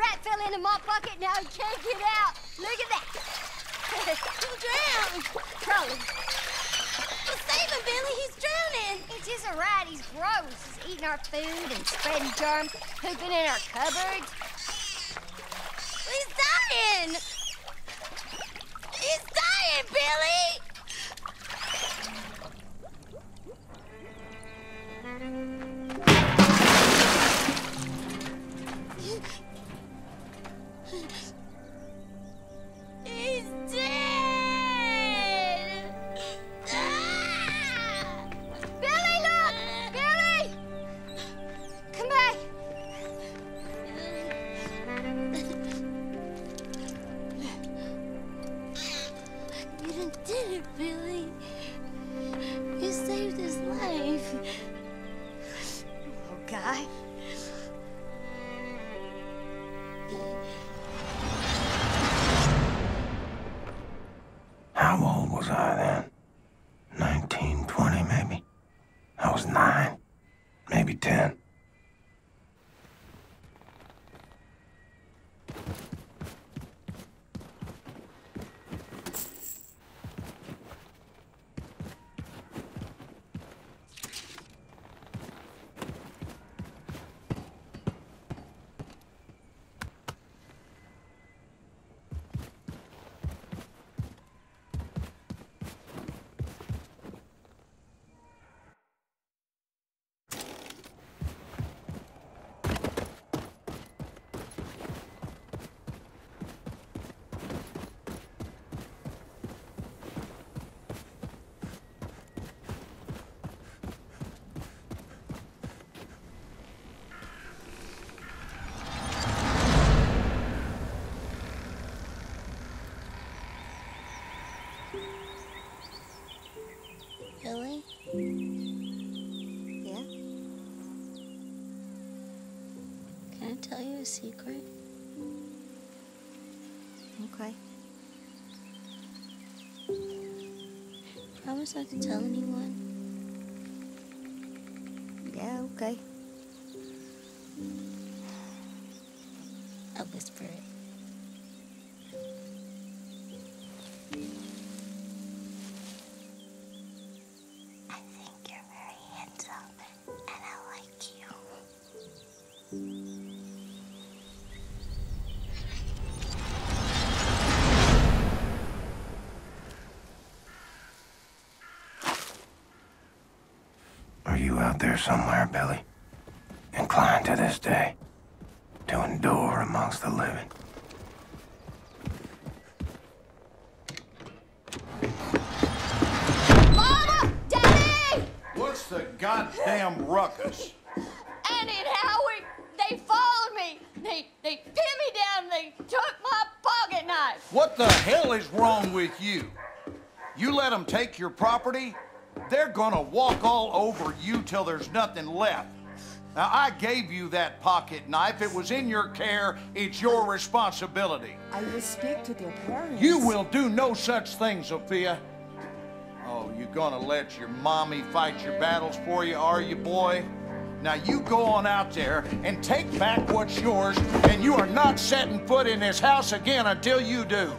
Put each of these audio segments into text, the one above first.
rat fell into my bucket, now he can't get out. Look at that. He'll drown. Probably. Well, save him, Billy. He's drowning. It's just a rat. He's gross. He's eating our food and spreading germs, pooping in our cupboards. He's dying. He's dying, Billy. He's dead! Ah! Billy, look! Billy! Come back! You done did it, Billy. You saved his life. Oh, Guy. How old was I then? 19, 20 maybe? I was 9, maybe 10. Billy? Yeah? Can I tell you a secret? Okay. Promise not to tell anyone. Yeah, okay. I'll whisper it. I think you're very handsome, and I like you. Are you out there somewhere, Billy? Inclined to this day to endure amongst the living? Mama! Daddy! What's the goddamn ruckus? Annie and Howie, they followed me. They pinned me down. They took my pocket knife. What the hell is wrong with you? You let them take your property, they're gonna walk all over you till there's nothing left. Now, I gave you that pocket knife. It was in your care. It's your responsibility. I will speak to their parents. You will do no such thing, Sophia. Oh, you gonna let your mommy fight your battles for you, are you, boy? Now, you go on out there and take back what's yours, and you are not setting foot in this house again until you do.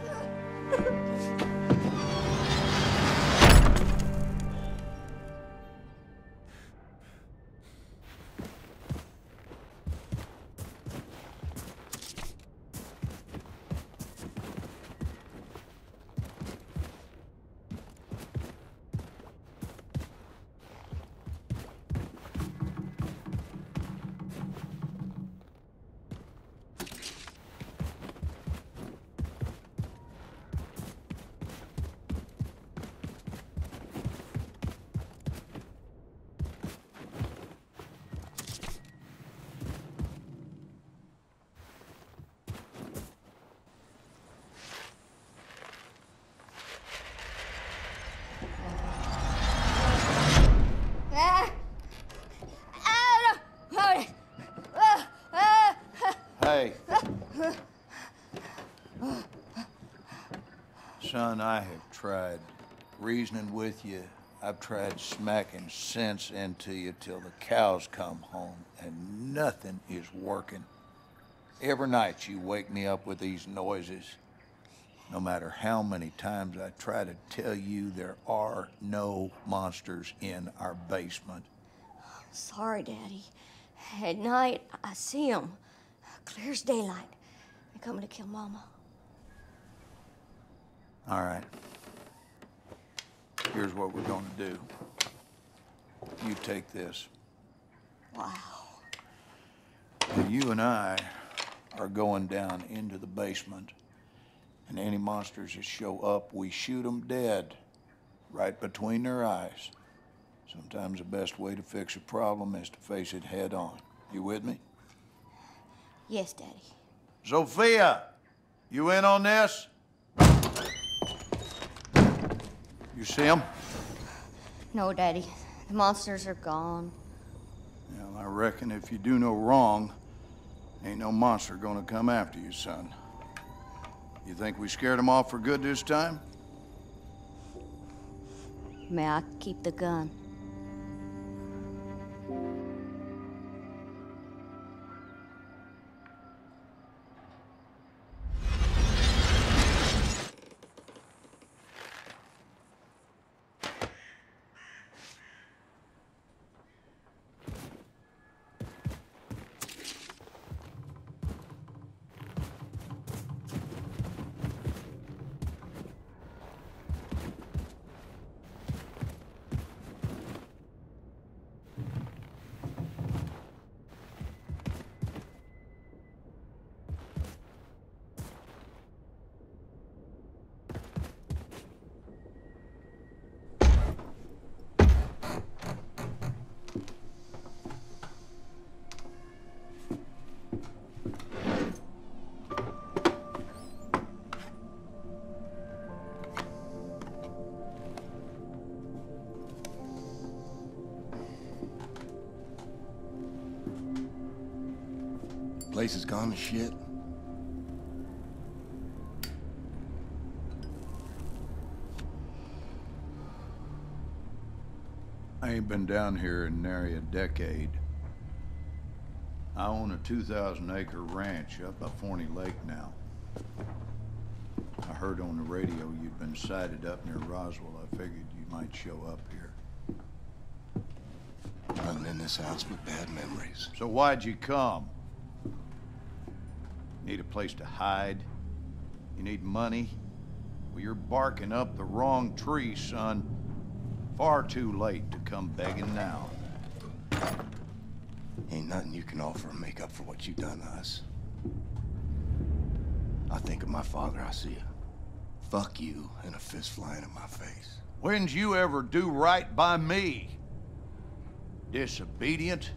Hey. Son, I have tried reasoning with you. I've tried smacking sense into you till the cows come home, and nothing is working. Every night you wake me up with these noises. No matter how many times I try to tell you there are no monsters in our basement. Sorry, Daddy. At night, I see them. Clear as daylight. They're coming to kill Mama. All right. Here's what we're gonna do. You take this. Wow. Now, you and I are going down into the basement, and any monsters that show up, we shoot them dead, right between their eyes. Sometimes the best way to fix a problem is to face it head on. You with me? Yes, Daddy. Sophia, you in on this? You see him? No, Daddy. The monsters are gone. Well, I reckon if you do no wrong, ain't no monster gonna come after you, son. You think we scared them off for good this time? May I keep the gun? Place has gone to shit. I ain't been down here in nary a decade. I own a 2,000-acre ranch up by Forney Lake now. I heard on the radio you'd been sighted up near Roswell. I figured you might show up here. Nothing in this house but bad memories. So why'd you come? Need a place to hide? You need money? Well, you're barking up the wrong tree, son. Far too late to come begging now. Ain't nothing you can offer to make up for what you done to us. I think of my father, I see a fuck you and a fist flying in my face. When'd you ever do right by me? Disobedient,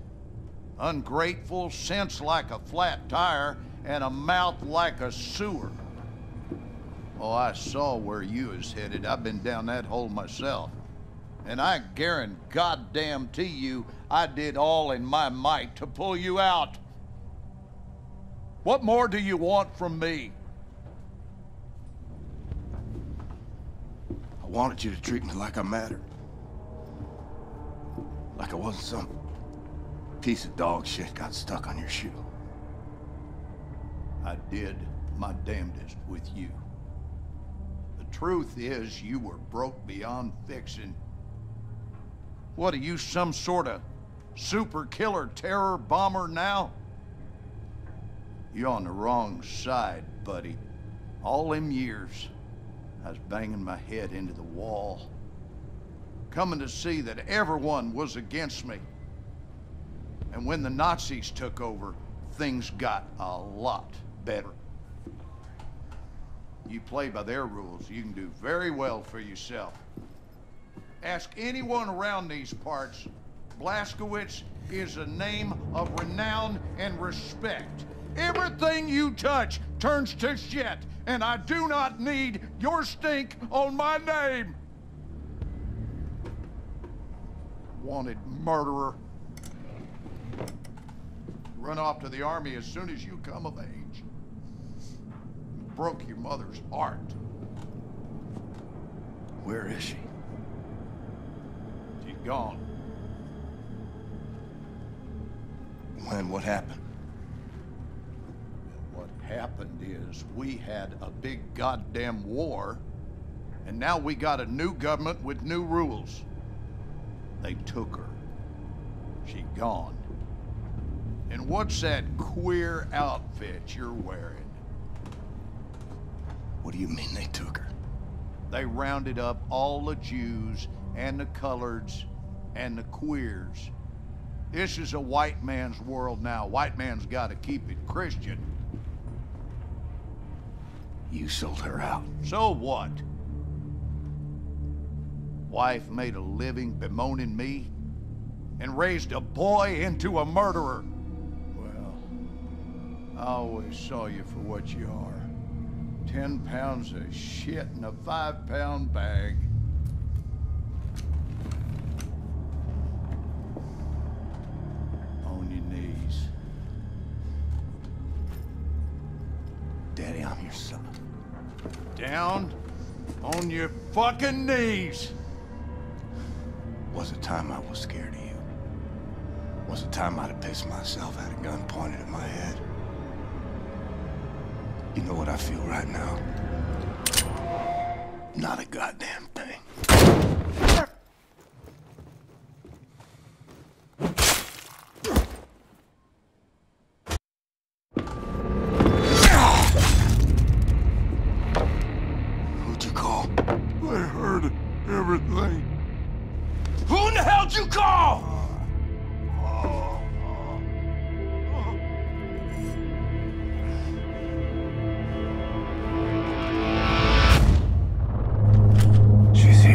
ungrateful, sense like a flat tire, and a mouth like a sewer. Oh, I saw where you was headed. I've been down that hole myself. And I guarantee you, I did all in my might to pull you out. What more do you want from me? I wanted you to treat me like I mattered. Like I wasn't some piece of dog shit got stuck on your shoe. I did my damnedest with you. The truth is, you were broke beyond fixing. What are you, some sort of super killer terror bomber now? You're on the wrong side, buddy. All them years, I was banging my head into the wall, coming to see that everyone was against me. And when the Nazis took over, things got a lot better. You play by their rules, you can do very well for yourself. Ask anyone around these parts, Blazkowicz is a name of renown and respect. Everything you touch turns to shit, and I do not need your stink on my name. Wanted murderer. Run off to the army as soon as you come of age. Broke your mother's heart. Where is she? She's gone. When? What happened? happened is we had a big goddamn war, and now we got a new government with new rules. They took her. She gone. And what's that queer outfit you're wearing? What do you mean they took her? They rounded up all the Jews and the coloreds and the queers. This is a white man's world now. White man's got to keep it Christian. You sold her out. So what? Wife made a living bemoaning me and raised a boy into a murderer. Well, I always saw you for what you are. 10 pounds of shit in a 5-pound bag. On your knees. Daddy, I'm your son. Down on your fucking knees. Was a time I was scared of you. Was a time I'd have pissed myself, had a gun pointed at my head. You know what I feel right now? Not a goddamn thing. Who'd you call? I heard everything. Who in the hell'd you call? She's here.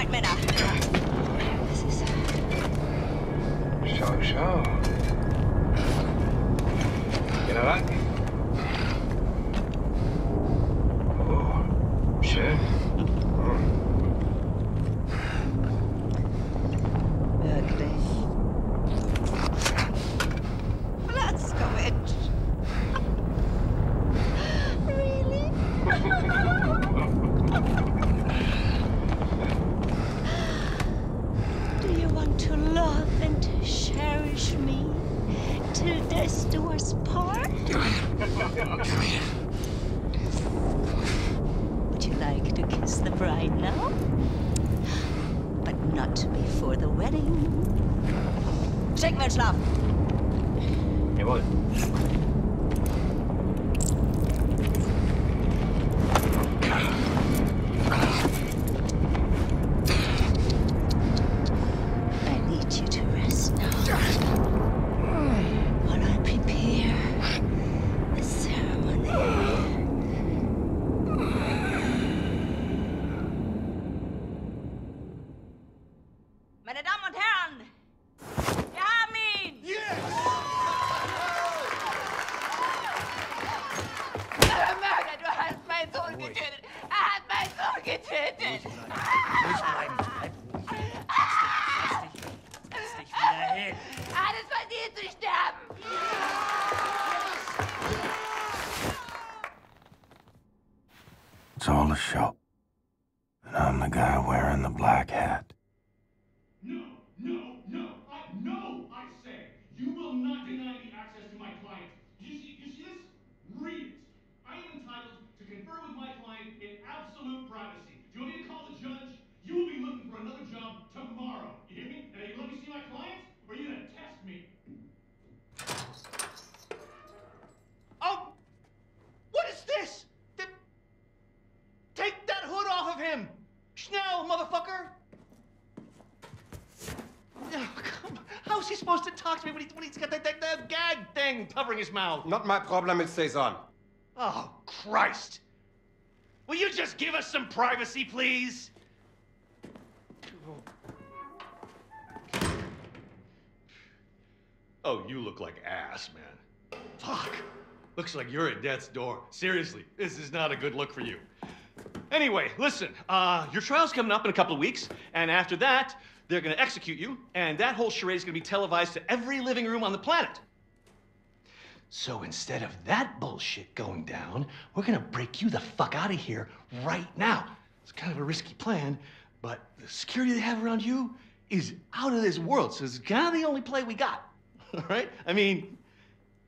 bereit, Männer. Das ist... Schau, schau. General? Oh, schön. Wirklich. Platzkovic. Really? Do you want to love and cherish me till death do us part? Would you like to kiss the bride now? But not before the wedding. Schicken wir in Schlaf. Jawohl. I need you to rest now. While I prepare the ceremony. Meine Damen und Herren, wir haben ihn! Mörder, du hast meinen Sohn getötet! Er hat meinen Sohn getötet! Ruhig bleiben. Bleib ruhig. Setz dich wieder hin. Er hat es verdient zu sterben! It's all a show. And I'm the guy wearing the black hat. No, I say. You will not deny me access to my client. You see this? Read it. I am entitled to confer with my client in absolute privacy. Do you want me to call the judge? You will be looking for another job tomorrow. You hear me? And are you let me see my client? Or are you gonna test me? Oh! What is this? Take that hood off of him! Schnell, motherfucker! Oh, come on. How's he supposed to talk to me when he's got that gag thing covering his mouth? Not my problem, it stays on. Oh, Christ! Will you just give us some privacy, please? Oh, you look like ass, man. Fuck. Looks like you're at death's door. Seriously, this is not a good look for you. Anyway, listen, your trial's coming up in a couple of weeks, and after that, they're gonna execute you, and that whole charade is gonna be televised to every living room on the planet. So instead of that bullshit going down, we're gonna break you the fuck out of here right now. It's kind of a risky plan, but the security they have around you is out of this world, so it's kind of the only play we got. All right? I mean,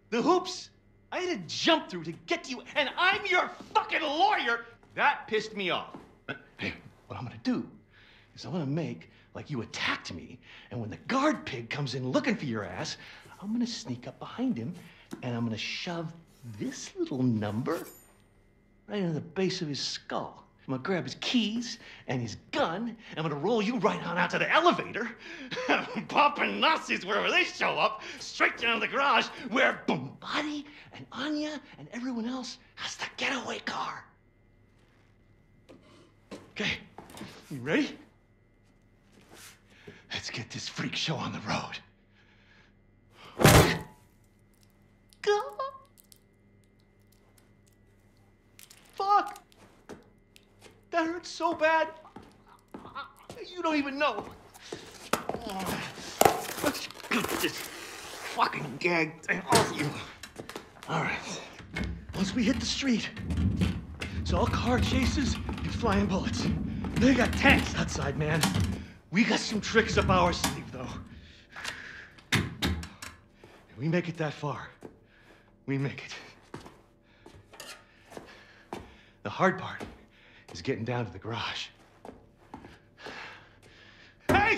the hoops I had to jump through to get to you, and I'm your fucking lawyer. That pissed me off. But hey, what I'm gonna do is I'm gonna make like you attacked me, and when the guard pig comes in looking for your ass, I'm gonna sneak up behind him, and I'm gonna shove this little number right into the base of his skull. I'm gonna grab his keys and his gun, and I'm gonna roll you right on out to the elevator, popping Nazis wherever they show up, straight down to the garage where Bombati and Anya and everyone else has the getaway car. Okay, you ready? Let's get this freak show on the road. Go. Fuck. That hurts so bad. You don't even know. Let's get this fucking gag thing off you. All right. Once we hit the street, it's all car chases and flying bullets. They got tanks outside, man. We got some tricks up our sleeve, though. If we make it that far, we make it. The hard part is getting down to the garage. Hey!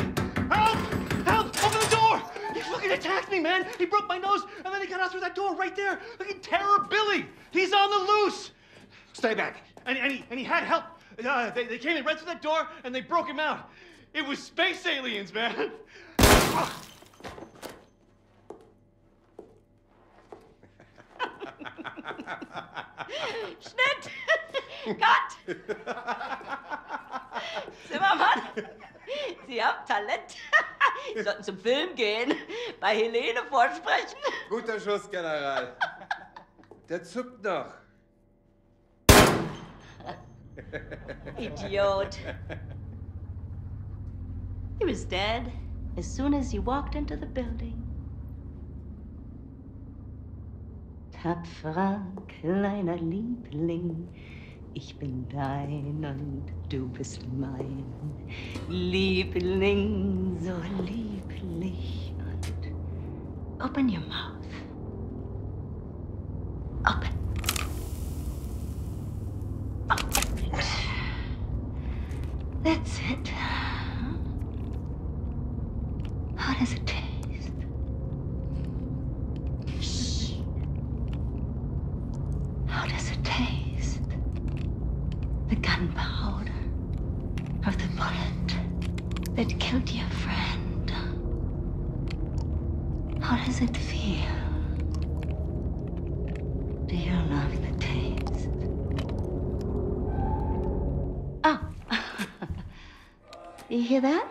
Help! Help! Open the door! He fucking attacked me, man! He broke my nose, and then he got out through that door right there! Fucking Terror Billy! He's on the loose! Stay back. And he had help. They came in right through that door, and they broke him out. It was space aliens, man! Schnitt! Cut! Zimmermann! Sie haben Talent. Sie sollten zum Film gehen, bei Helene vorsprechen. Guter Schuss, General. Der zuckt noch. Idiot. He was dead as soon as you walked into the building. Tapferer kleiner Liebling, ich bin dein und du bist mein. Liebling, so lieblich und open your mouth. Open. Open it. That's it. How does it taste? Shh. How does it taste? The gunpowder of the bullet that killed your friend. How does it feel? Do you love the taste? Oh. You hear that?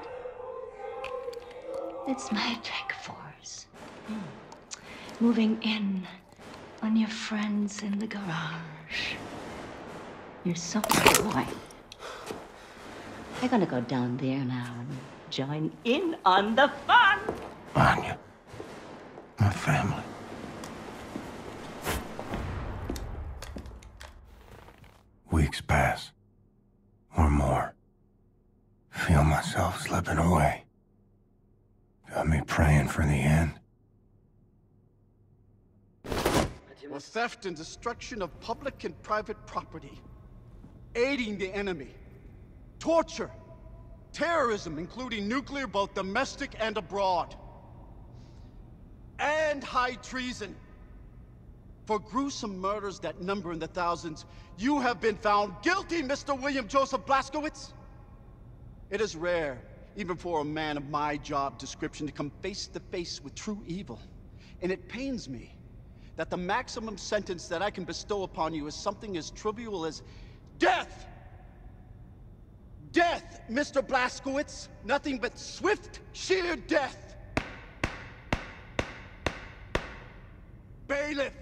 It's my attack force. Moving in on your friends in the garage. You're so boy. They're gonna go down there now and join in on the fun. Anya, my family. Weeks pass, or more. Feel myself slipping away. Got me praying for the end. Or theft and destruction of public and private property, aiding the enemy, torture, terrorism, including nuclear, both domestic and abroad, and high treason. For gruesome murders that number in the thousands, you have been found guilty, Mr. William Joseph Blazkowicz. It is rare, even for a man of my job description, to come face to face with true evil. And it pains me that the maximum sentence that I can bestow upon you is something as trivial as death! Death, Mr. Blazkowicz! Nothing but swift, sheer death! Bailiff!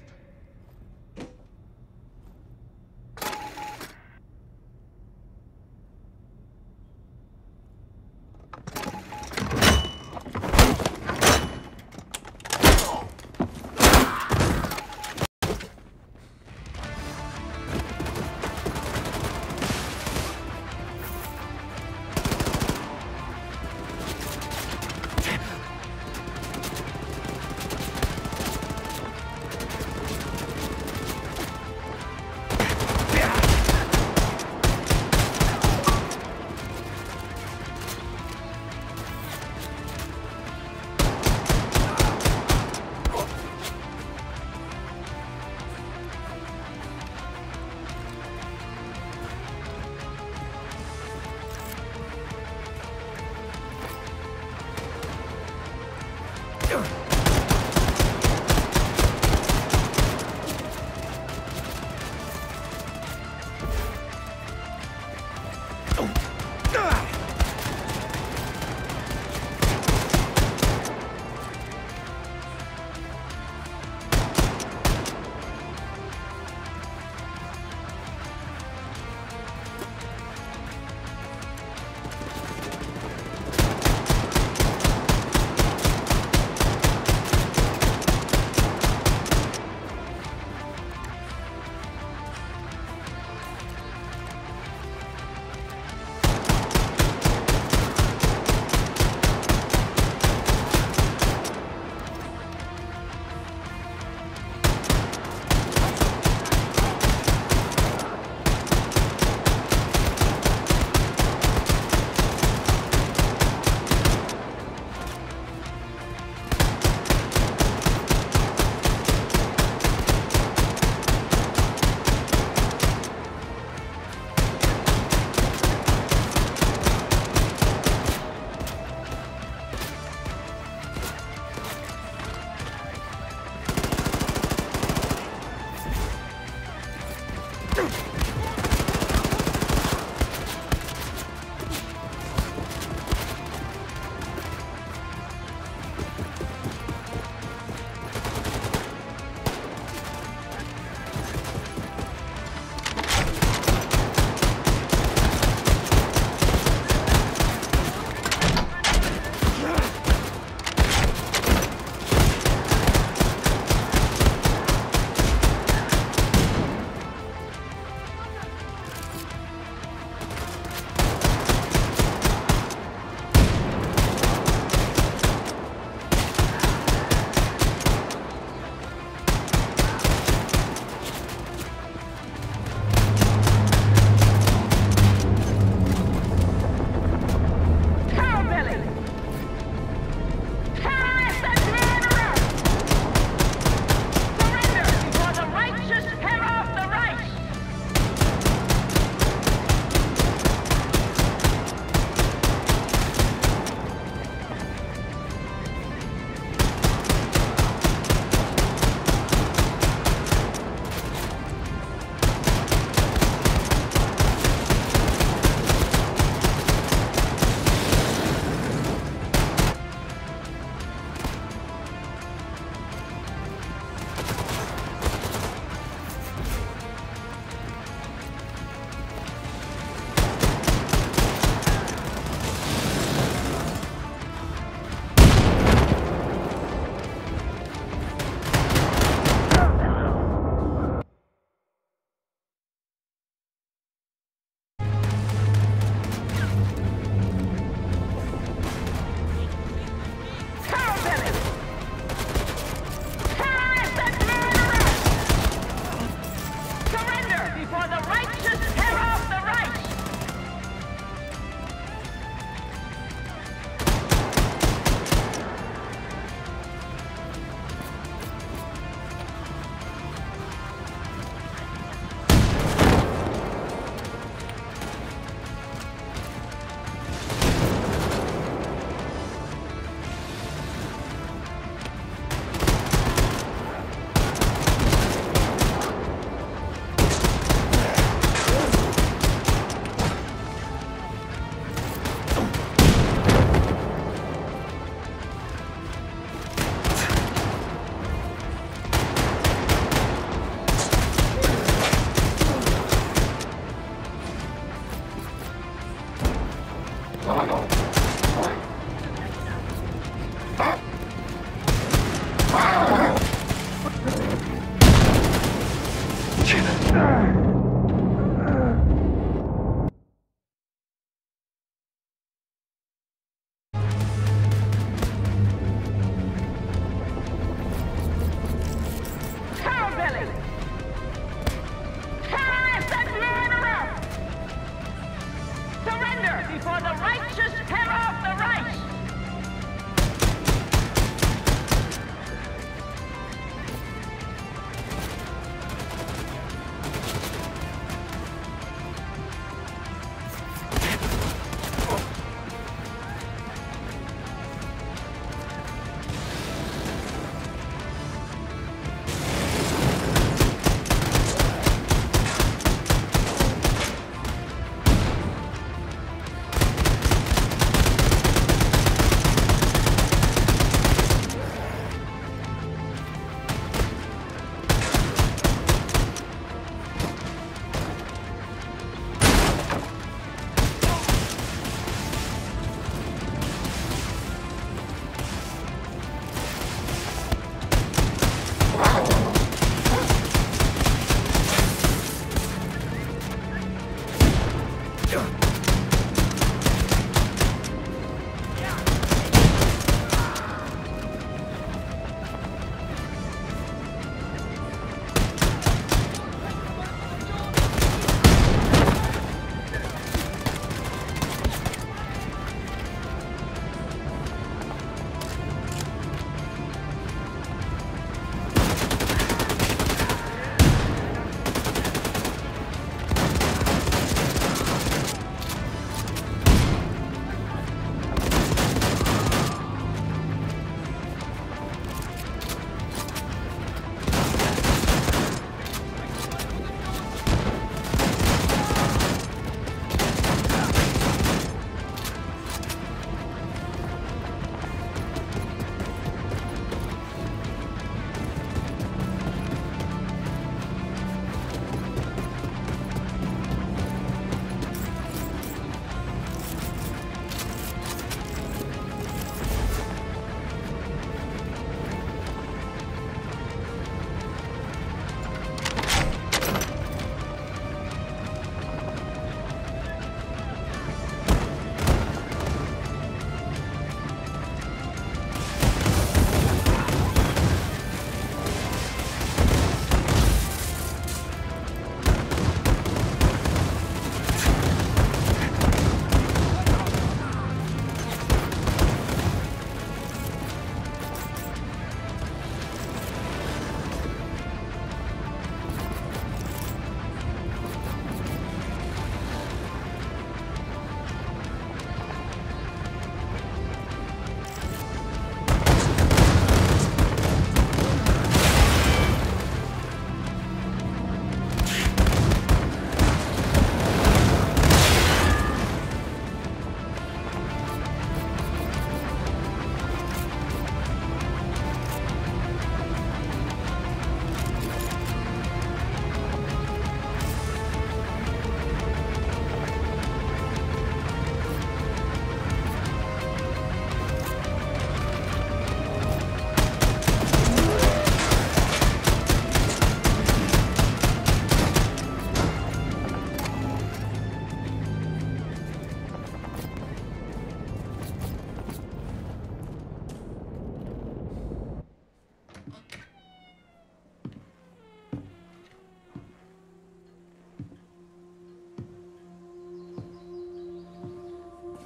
Before the righteous terror of the Reich!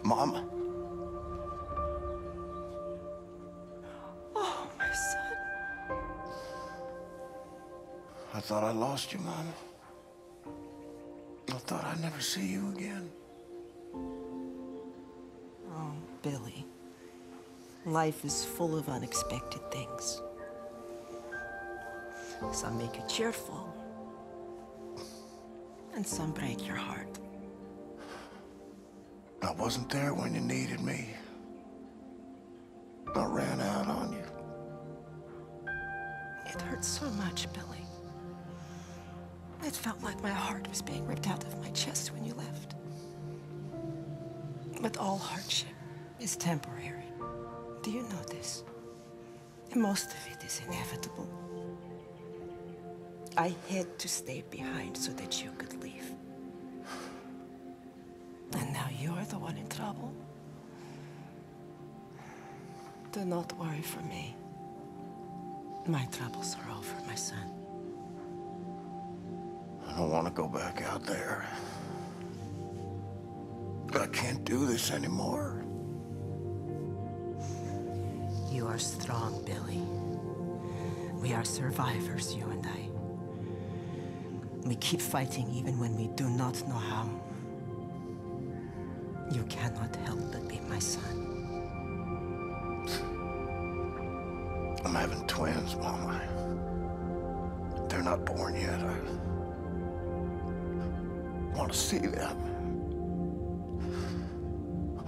Mom? Oh, my son. I thought I lost you, Mom. I thought I'd never see you again. Oh, Billy. Life is full of unexpected things. Some make you cheerful, and some break your heart. I wasn't there when you needed me. I ran out on you. It hurts so much, Billy. It felt like my heart was being ripped out of my chest when you left. But all hardship is temporary. Do you know this? And most of it is inevitable. I had to stay behind so that you could leave. And now you're the one in trouble. Do not worry for me. My troubles are over, my son. I don't want to go back out there. I can't do this anymore. You are strong, Billy. We are survivors, you and I. We keep fighting even when we do not know how. You cannot help but be my son. I'm having twins, Mama. They're not born yet. I want to see them.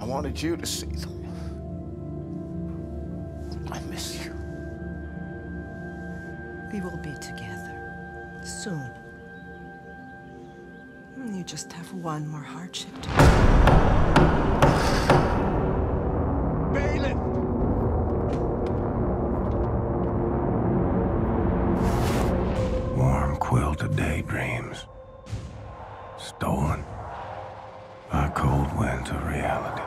I wanted you to see them. I miss you. We will be together soon. You just have one more hardship to Bailiff! Warm quilted daydreams. Stolen by cold winds of reality.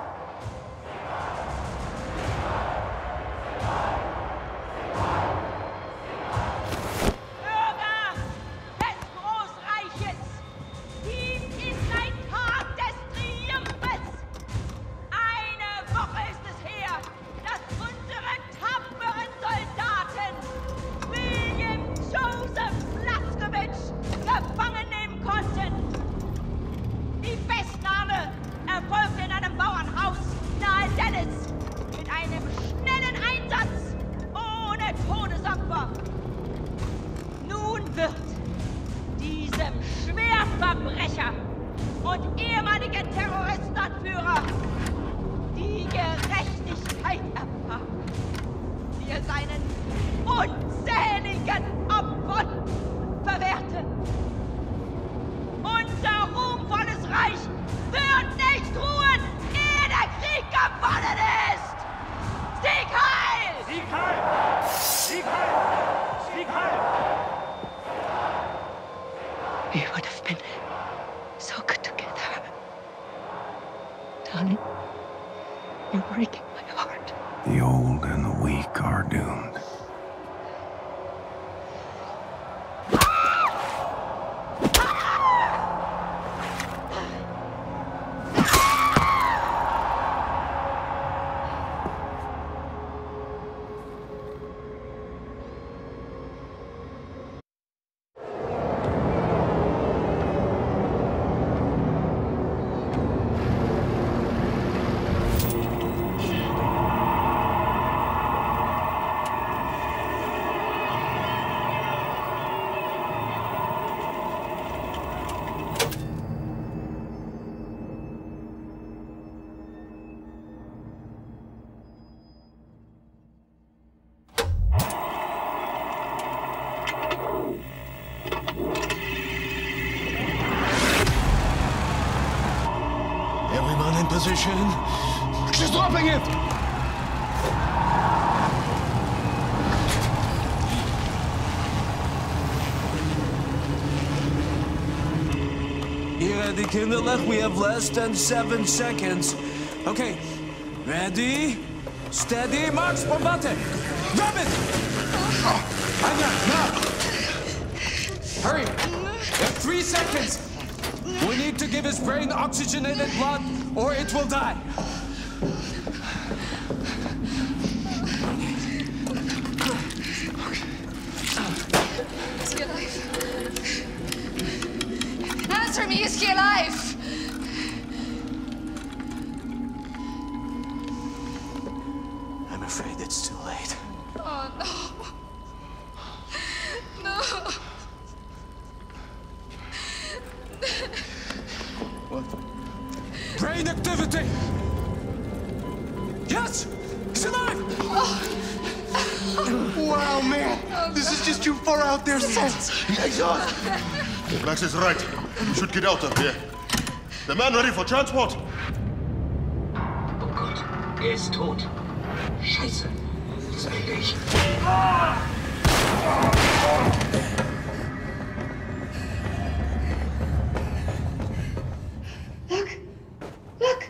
Bürger des Großreiches, dies ist ein Tag des Triumphes. Eine Woche ist es her, dass unsere tapferen Soldaten William Joseph Blaskowitz gefangen nehmen konnten. Die Festnahme erfolgte in einem Bauernhaus nahe Dallas mit einem schnellen Einsatz ohne Todesopfer. Nun wird diesem Schwerverbrecher und ehemaligen Terroristenanführer die Gerechtigkeit erfahren, die er seinen unzähligen Opfern verwehrte. Unser ruhmvolles Reich wird nicht ruhen, ehe der Krieg gewonnen ist! Sieg heil! Sieg heil! Sieg heil! Sieg heil! We would have been so good together. Darling, you're breaking my heart. The old and the weak are doomed. Everyone in position. She's dropping it! Hier, die kinderlijk. We have less than 7 seconds. Okay, ready, steady, march, bombate! Grab it! Anya, now! Hurry! You have 3 seconds! We need to give his brain oxygenated blood, or it will die. Is he alive? Answer me, is he alive? I'm afraid it's too late. Oh, no. No. What? Brain activity! Yes! He's alive! Wow, man! This is just too far out there, sis! Liaison! Blax is right. We should get out of here. The man ready for transport? Er ist tot. Scheiße. Das kriege ich. Look!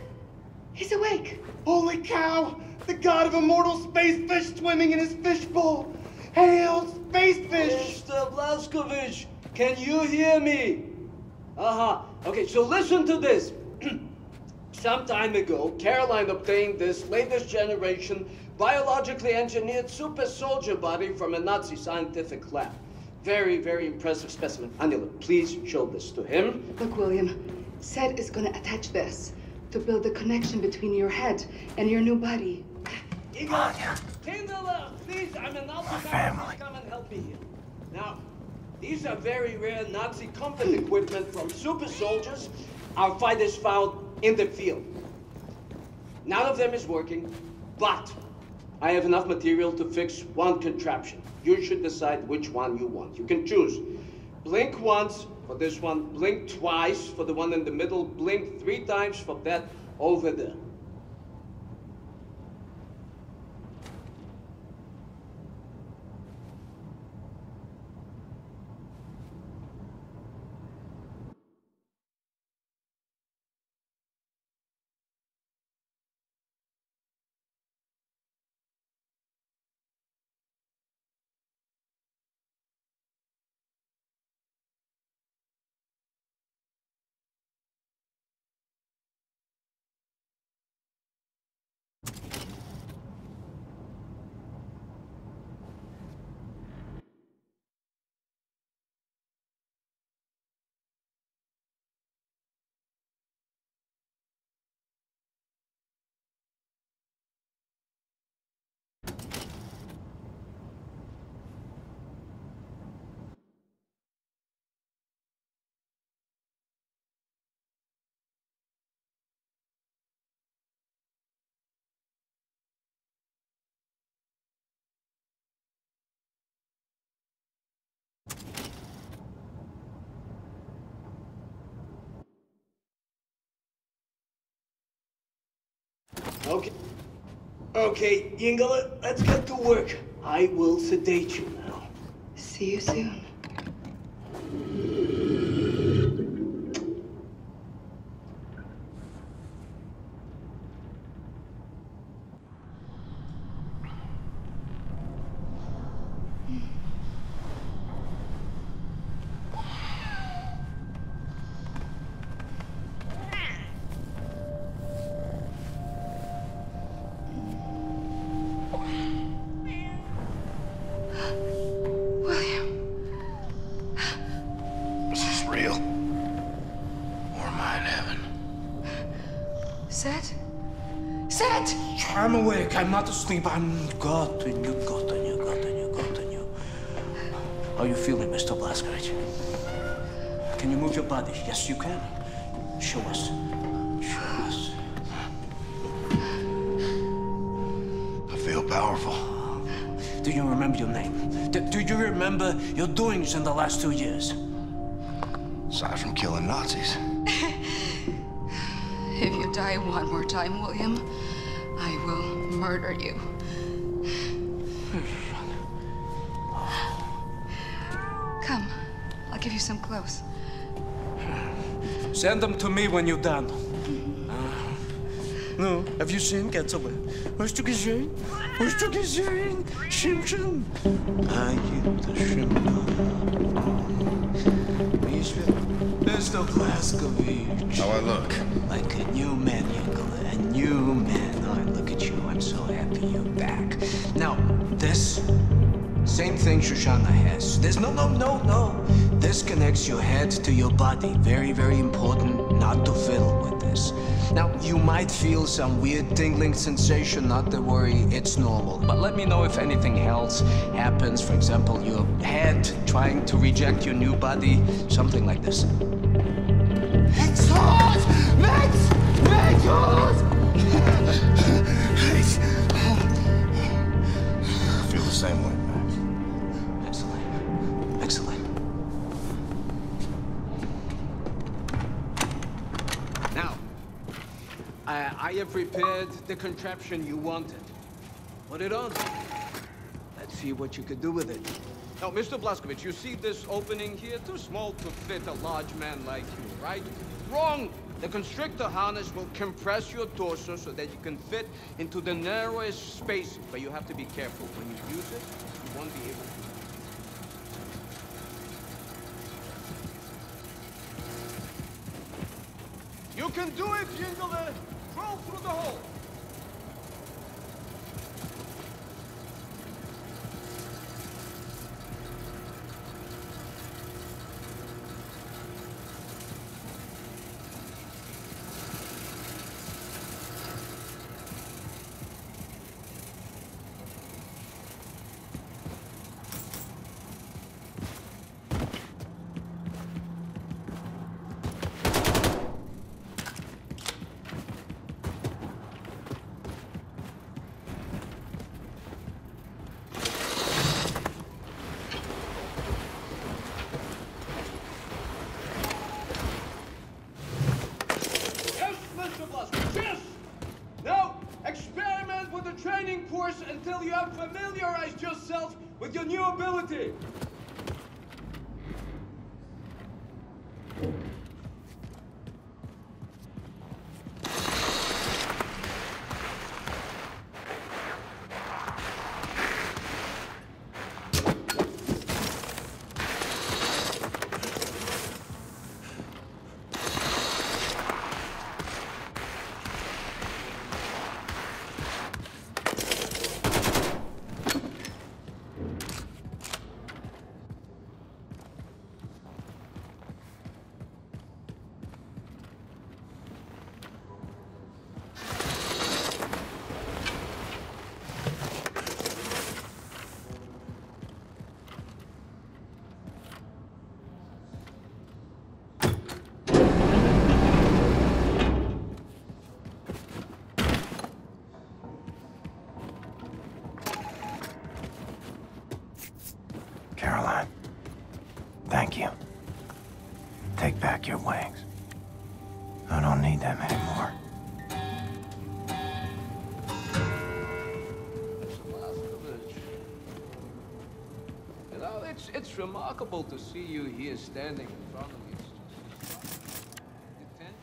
He's awake. Holy cow! The god of immortal space fish swimming in his fishbowl. Hail, space fish! Mr. Blazkowicz, can you hear me? Okay, so listen to this. Some time ago, Caroline obtained this latest generation biologically engineered super soldier body from a Nazi scientific lab. Very, very impressive specimen. Anila, please show this to him. Look, William, Seth is gonna attach this to build a connection between your head and your new body. Anya. Please, I'm an Nazi. Family. Come and help me here. Now, these are very rare Nazi combat equipment from super soldiers our fighters found in the field. None of them is working, but I have enough material to fix one contraption. You should decide which one you want. You can choose. Blink once for this one, blink twice for the one in the middle, blink 3 times for that over there. Okay, Yingala, let's get to work. I will sedate you now. See you soon. I'm awake. I'm not asleep. I'm got you. How are you feeling, Mr. Blazkowicz? Can you move your body? Yes, you can. Show us. Show us. I feel powerful. Do you remember your name? Do you remember your doings in the last 2 years? Aside from killing Nazis. If you die one more time, William, I will murder you. Come, I'll give you some clothes. Send them to me when you're done. No, have you seen Getaway? Hast du gesehen? Hast du gesehen? Shimshon. Mr. Blazkowicz. How I look? Like a new man, Yingala. A new man. Oh, look at you. I'm so happy you're back. Now, this same thing Shoshana has. There's no. This connects your head to your body. Very, very important not to fiddle with this. Now, you might feel some weird tingling sensation. Not to worry, it's normal. But let me know if anything else happens. For example, your head trying to reject your new body. Something like this. It's hot! It's hot! I feel the same way, Max. Excellent. Now, I have prepared the contraption you wanted. Put it on. Let's see what you could do with it. Now, Mr. Blazkowicz, you see this opening here? Too small to fit a large man like you, right? Wrong! The constrictor harness will compress your torso so that you can fit into the narrowest space, but you have to be careful. When you use it, you won't be able to. You can do it, Jingler! Crawl through the hole! Until you have familiarized yourself with your new ability. Caroline, thank you. Take back your wings. I don't need them anymore. You know, it's remarkable to see you here standing in front of me. Detention,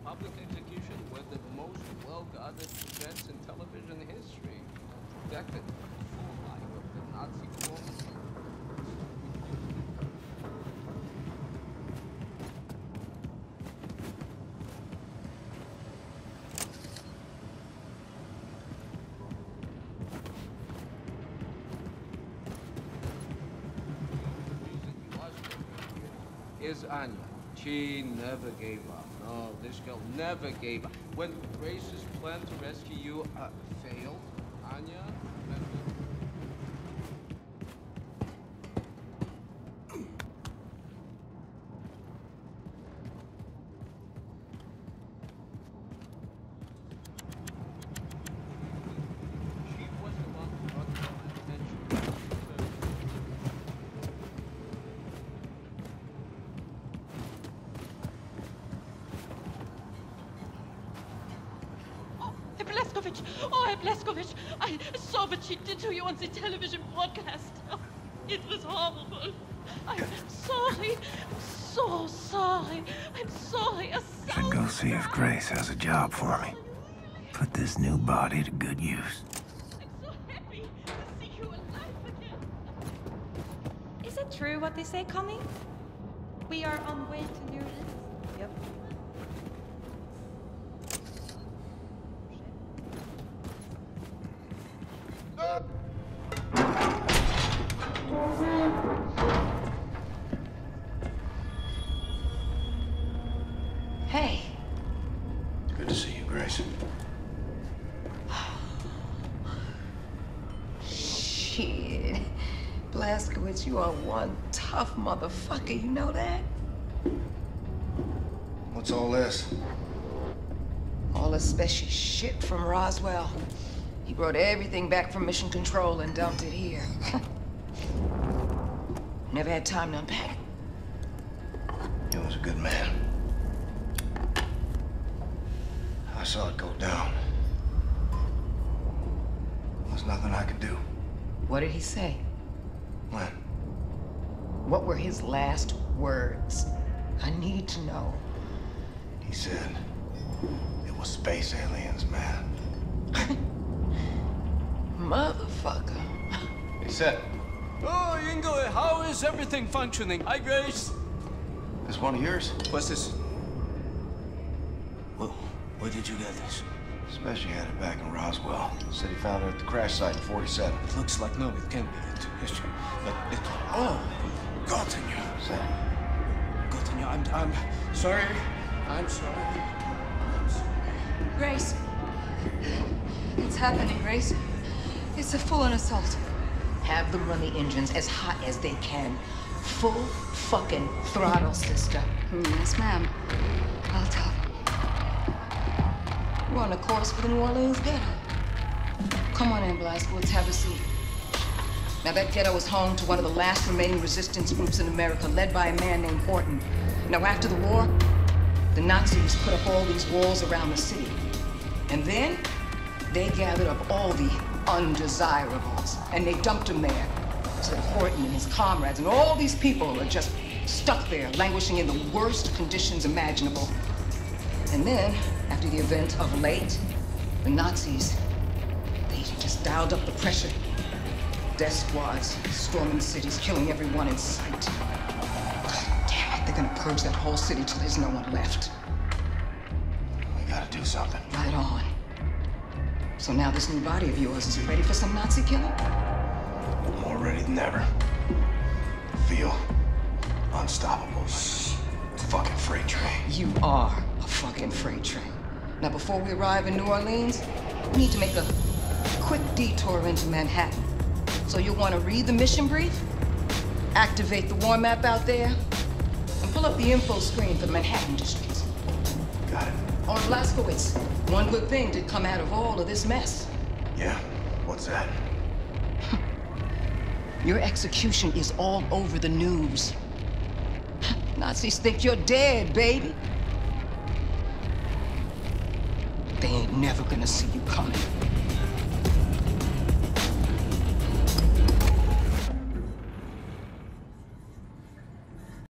public execution were the most well-guarded events in television history. Protected full life of the Nazi force. Is Anya. She never gave up. No, this girl never gave up. When Grace's plan to rescue you failed, Anya, remember? She was the one who brought to my attention. Oh, Herr Blazkowicz, I saw what she did to you on the television broadcast. Oh, it was horrible. I'm sorry. I'm so sorry. I'm sorry. Should go see if Grace has a job for me. Put this new body to good use. I'm so happy to see you alive again. Is it true what they say, Connie? We are on way to New Orleans. Yep. Hey. Good to see you, Grace. Shit. Blazkowicz, you are one tough motherfucker, you know that? What's all this? All the special shit from Roswell. He brought everything back from Mission Control and dumped it here. Never had time to unpack it. He was a good man. I saw it go down. There's nothing I could do. What did he say? When? What were his last words? I need to know. He said it was space aliens, man. Motherfucker. He said. Oh, Ingo, how is everything functioning? Hi, Grace. This one of yours? What's this? Where did you get this? Special had it back in Roswell. Said he found it at the crash site in 47. It looks like no, it can't be it. Oh, Gottenya. Gottenya, I'm sorry. I'm sorry. Grace. It's happening, Grace. It's a full-on assault. Have them run the engines as hot as they can. Full fucking throttle, sister. Yes, ma'am. I'll tell them. We're on a course for the New Orleans ghetto. Come on in, Blasco. Let's have a seat. Now, that ghetto is home to one of the last remaining resistance groups in America, led by a man named Horton. Now, after the war, the Nazis put up all these walls around the city. And then, they gathered up all the undesirables, and they dumped them there. So that Horton and his comrades and all these people are just stuck there, languishing in the worst conditions imaginable. And then, after the event of late, the Nazis, they just dialed up the pressure. Death squads storming cities, killing everyone in sight. God damn it, they're gonna purge that whole city till there's no one left. We gotta do something. Right on. So now this new body of yours, is it ready for some Nazi killing? More ready than ever. Feel unstoppable. It's a fucking freight train. You are a fucking freight train. Now, before we arrive in New Orleans, we need to make a quick detour into Manhattan. So you'll want to read the mission brief, activate the war map out there, and pull up the info screen for the Manhattan districts. Got it. On Blaskowitz, one good thing did come out of all of this mess. Yeah? What's that? Your execution is all over the news. Nazis think you're dead, baby. They ain't never gonna see you coming.